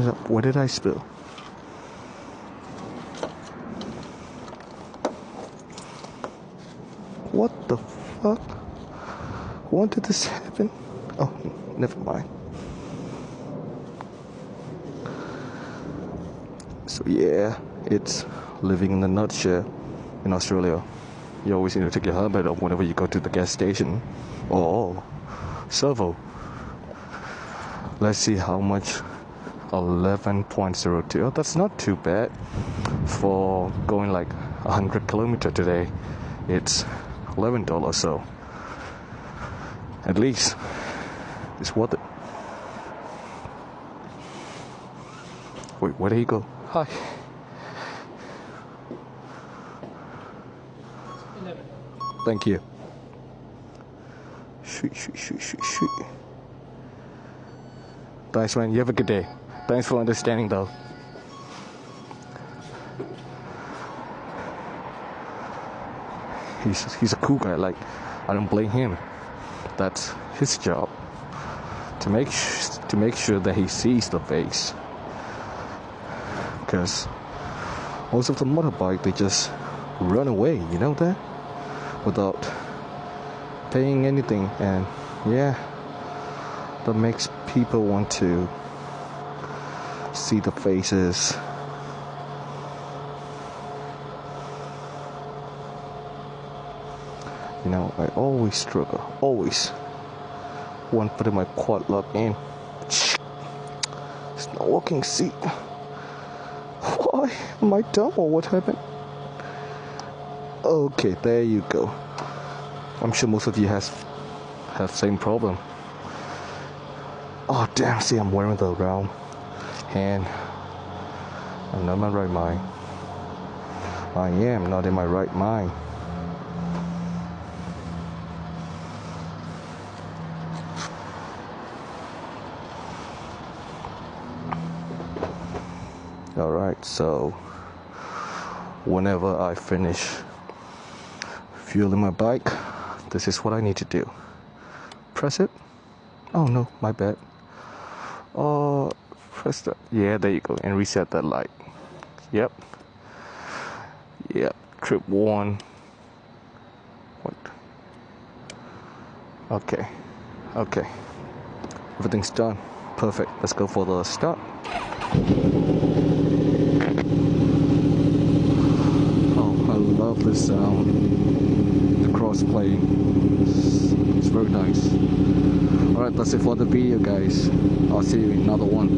What did I spill? What the fuck? When did this happen? Oh, never mind. So yeah, it's living in a nutshell in Australia. You always need to take your helmet off whenever you go to the gas station or servo. Let's see how much. 11.02. Oh, that's not too bad for going like 100 kilometers today. It's $11, so at least it's worth it. Wait, where did he go? Hi. 11. Thank you. Shoot. Thanks, man. You have a good day. Thanks for understanding, though. He's a cool guy. Like, I don't blame him. That's his job to make sure that he sees the face. Because most of the motorbike, they just run away. You know that, without paying anything, and yeah, that makes people want to see the faces. You know, I always struggle, always when putting my quad lock in. It's not working. See, why am I dumb or what happened? Okay, there you go. I'm sure most of you have same problem. Oh damn! See, I'm wearing the round hand. I'm not in my right mind. I am not in my right mind. Alright, so whenever I finish fueling my bike, this is what I need to do. Press it. Oh no, my bad. Press that. Yeah, there you go. And reset that light. Yep. Trip 1. What? Okay. Everything's done. Perfect. Let's go for the start. Oh, I love this sound. The cross-play. It's very nice. Alright, that's it for the video, guys. I'll see you in another one.